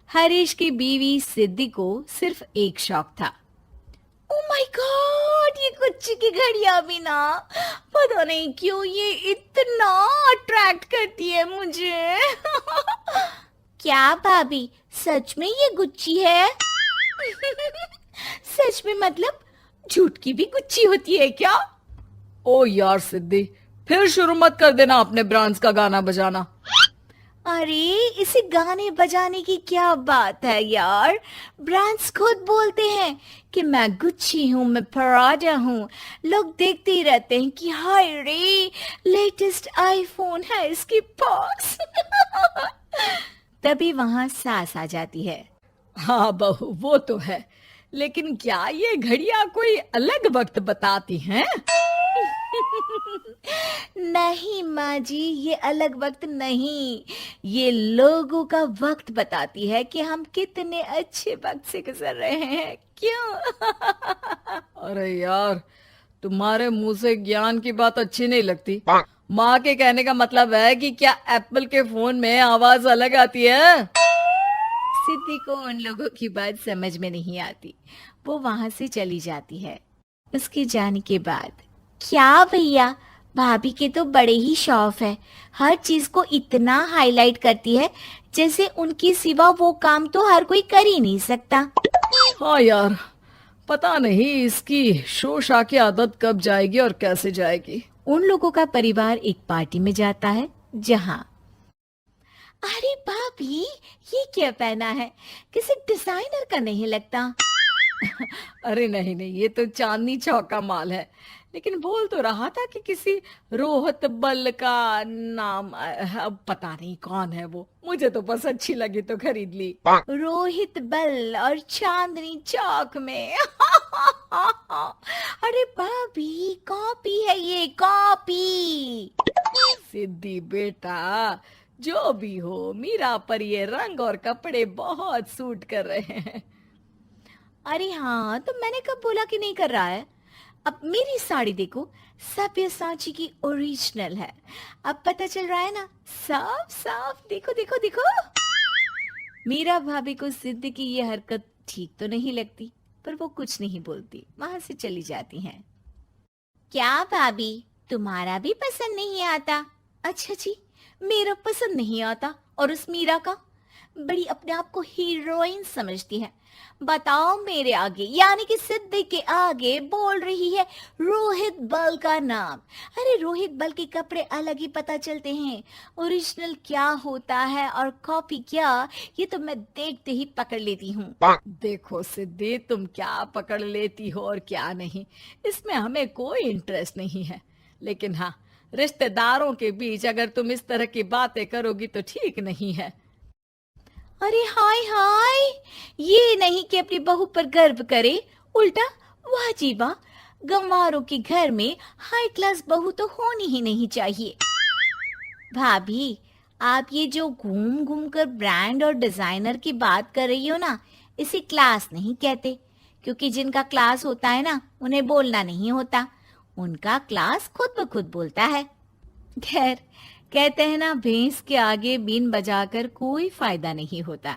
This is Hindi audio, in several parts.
हरीश की बीवी सिद्धि को सिर्फ एक शौक था। ओ माय गॉड, ये गुच्ची की घड़ियां भी ना, पता नहीं क्यों ये इतना अट्रैक्ट करती है मुझे। क्या भाभी, सच में ये गुच्ची है? सच में मतलब झूठ की भी गुच्ची होती है क्या? ओ यार सिद्धि, फिर शुरू मत कर देना अपने ब्रांड्स का गाना बजाना। अरे इसे गाने बजाने की क्या बात है यार। ब्रांड्स खुद बोलते हैं कि मैं गुच्ची हूँ, मैं पराडा हूँ। लोग देखते ही रहते हैं कि हाय रे, लेटेस्ट आईफोन है इसके पास। तभी वहां सास आ जाती है। हाँ बहू, वो तो है, लेकिन क्या ये घड़ियां कोई अलग वक्त बताती हैं? नहीं माँ जी, ये अलग वक्त नहीं, ये लोगों का वक्त बताती है कि हम कितने अच्छे वक्त से गुजर रहे हैं। क्यों? अरे यार, तुम्हारे मुंह से ज्ञान की बात अच्छी नहीं लगती। माँ के कहने का मतलब है कि क्या एप्पल के फोन में आवाज अलग आती है? सिद्धि को उन लोगों की बात समझ में नहीं आती। वो वहां से चली जाती है। उसके जाने के बाद, क्या भैया, भाभी के तो बड़े ही शौक है। हर चीज को इतना हाईलाइट करती है जैसे उनके सिवा वो काम तो हर कोई कर ही नहीं सकता। हाँ यार, पता नहीं इसकी शोशा की आदत कब जाएगी और कैसे जाएगी। उन लोगों का परिवार एक पार्टी में जाता है जहां, अरे भाभी, ये क्या पहना है? किसी डिजाइनर का नहीं लगता। अरे नहीं नहीं, ये तो चांदनी चौक का माल है। लेकिन बोल तो रहा था कि किसी रोहत बल का नाम, अब पता नहीं कौन है वो। मुझे तो बस अच्छी लगी तो खरीद ली। रोहित बल और चांदनी चौक में। अरे भाभी, कॉपी है ये, कॉपी। सिद्धि बेटा, जो भी हो, मीरा पर ये रंग और कपड़े बहुत सूट कर रहे हैं। अरे हाँ, तो मैंने कब बोला कि नहीं कर रहा है? अब मेरी साड़ी देखो, सब्यसाची की ओरिजिनल है। अब पता चल रहा है ना, साफ साफ देखो देखो देखो। मीरा भाभी को सिद्ध की ये हरकत ठीक तो नहीं लगती, पर वो कुछ नहीं बोलती, वहां से चली जाती हैं। क्या भाभी, तुम्हारा भी पसंद नहीं आता? अच्छा जी, मेरा पसंद नहीं आता और उस मीरा का? बड़ी अपने आप को हीरोइन समझती है। बताओ, मेरे आगे यानी कि सिद्धि के आगे बोल रही है रोहित बल का नाम। अरे रोहित बल के कपड़े अलग ही पता चलते हैं, ओरिजिनल क्या होता है और कॉपी क्या, ये तो मैं देखते ही पकड़ लेती हूँ। देखो सिद्धि, तुम क्या पकड़ लेती हो और क्या नहीं, इसमें हमें कोई इंटरेस्ट नहीं है। लेकिन हाँ, रिश्तेदारों के बीच अगर तुम इस तरह की बातें करोगी तो ठीक नहीं है। अरे हाय हाय, ये नहीं कि अपनी बहू पर गर्व करे, उल्टा वाह जी वाह, गंवारों के घर में हाई क्लास बहू तो होनी ही नहीं चाहिए। भाभी, आप ये जो घूम घूम कर ब्रांड और डिजाइनर की बात कर रही हो ना, इसे क्लास नहीं कहते, क्योंकि जिनका क्लास होता है ना, उन्हें बोलना नहीं होता, उनका क्लास खुद ब खुद बोलता है। खैर, कहते हैं ना, भैंस के आगे बीन बजाकर कोई फायदा नहीं होता,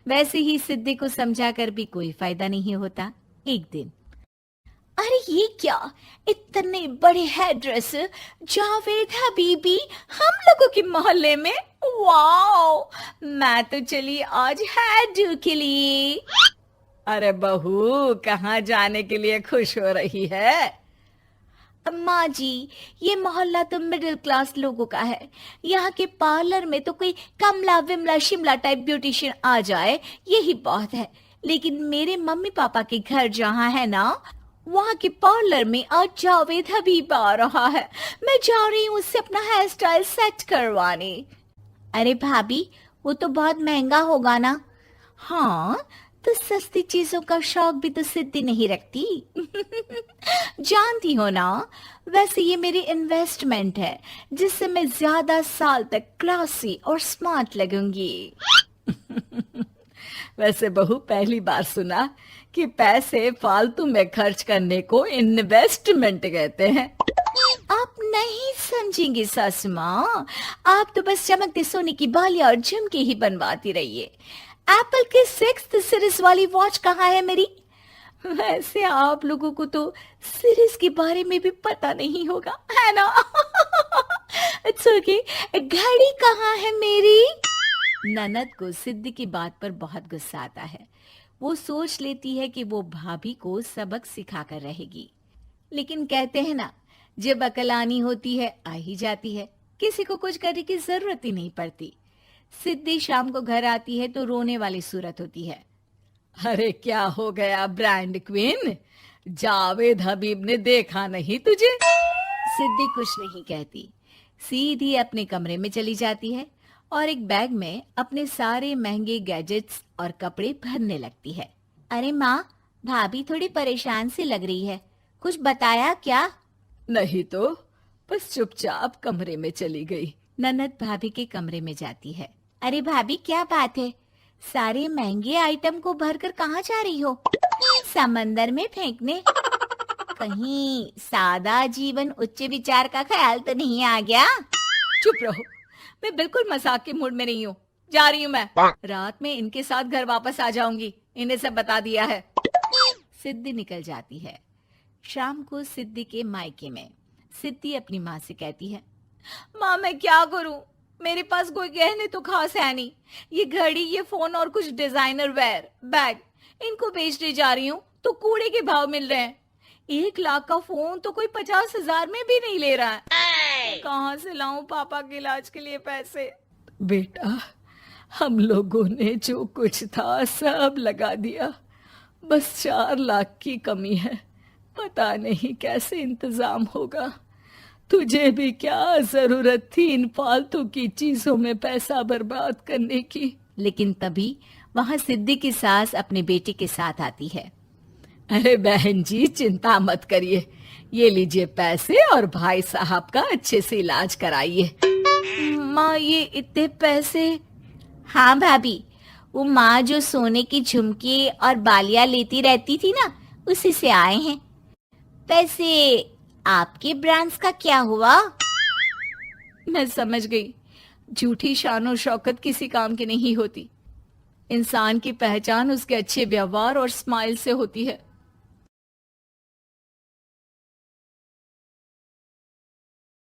वैसे ही सिद्धि को समझाकर भी कोई फायदा नहीं होता। एक दिन, अरे ये क्या, इतने बड़े हेयर ड्रेस, जावेद हबीबी हम लोगों के मोहल्ले में? वाओ, मैं तो चली आज हेयर डू के लिए। अरे बहू, कहाँ जाने के लिए खुश हो रही है? अम्मा जी, ये मोहल्ला तो मिडिल क्लास लोगों का है। यहाँ के पार्लर में तो कोई कमला विमला शिमला टाइप ब्यूटिशियन आ जाए, यही बहुत है। लेकिन मेरे मम्मी पापा के घर जहाँ है ना, वहाँ के पार्लर में आज जावेद हबीब आ रहा है। मैं जा रही हूँ उससे अपना हेयर स्टाइल सेट करवाने। अरे भाभी, वो तो बहुत महंगा होगा ना? हाँ, तो सस्ती चीजों का शौक भी तो सिद्धि नहीं रखती। जानती हो ना, वैसे ये मेरी इन्वेस्टमेंट है, जिससे मैं ज्यादा साल तक क्लासी और स्मार्ट लगूंगी। वैसे बहू, पहली बार सुना कि पैसे फालतू में खर्च करने को इन्वेस्टमेंट कहते हैं। आप नहीं समझेंगी सासू माँ, आप तो बस चमकते सोने की बालियां और झुमके ही बनवाती रहिए। एप्पल की 6th सीरीज वाली वॉच कहाँ है मेरी? वैसे आप लोगों को तो सीरीज के बारे में भी पता नहीं होगा, है ना? It's okay. घड़ी कहाँ है मेरी? ननद को सिद्धि की बात पर बहुत गुस्सा आता है। वो सोच लेती है कि वो भाभी को सबक सिखा कर रहेगी, लेकिन कहते हैं ना, जब अकल आनी होती है आ ही जाती है, किसी को कुछ करने की जरूरत ही नहीं पड़ती। सिद्धि शाम को घर आती है तो रोने वाली सूरत होती है। अरे क्या हो गया ब्रांड क्वीन, जावेद हबीब ने देखा नहीं तुझे? सिद्धि कुछ नहीं कहती, सीधी अपने कमरे में चली जाती है और एक बैग में अपने सारे महंगे गैजेट्स और कपड़े भरने लगती है। अरे माँ, भाभी थोड़ी परेशान सी लग रही है, कुछ बताया क्या? नहीं तो, बस चुपचाप कमरे में चली गई। ननद भाभी के कमरे में जाती है। अरे भाभी, क्या बात है? सारे महंगे आइटम को भरकर कहाँ जा रही हो? समंदर में फेंकने? कहीं सादा जीवन उच्च विचार का ख्याल तो नहीं आ गया? चुप रहो, मैं बिल्कुल मजाक के मूड में नहीं हूँ। जा रही हूँ मैं, रात में इनके साथ घर वापस आ जाऊंगी, इन्हें सब बता दिया है। सिद्धि निकल जाती है। शाम को सिद्धि के मायके में सिद्धि अपनी माँ से कहती है, माँ मैं क्या करूं, मेरे पास कोई गहने तो खास है नहीं। ये घड़ी, ये फोन और कुछ डिजाइनर वेयर बैग, इनको बेचने जा रही हूँ तो कूड़े के भाव मिल रहे हैं। 1 लाख का फोन तो कोई 50,000 में भी नहीं ले रहा है। कहाँ से लाऊं पापा के इलाज के लिए पैसे? बेटा, हम लोगों ने जो कुछ था सब लगा दिया, बस 4 लाख की कमी है। पता नहीं कैसे इंतजाम होगा। तुझे भी क्या जरूरत थी इन फालतू की चीजों में पैसा बर्बाद करने की? लेकिन तभी वहां सिद्धि की सास अपने बेटे के साथ आती है। अरे बहन जी, चिंता मत करिए, ये लीजिए पैसे और भाई साहब का अच्छे से इलाज कराइए। माँ, ये इतने पैसे? हाँ भाभी, वो माँ जो सोने की झुमकी और बालियां लेती रहती थी ना, उसी से आए हैं। पैसे आपके ब्रांड्स का क्या हुआ? मैं समझ गई, झूठी शान और शौकत किसी काम की नहीं होती। इंसान की पहचान उसके अच्छे व्यवहार और स्माइल से होती है।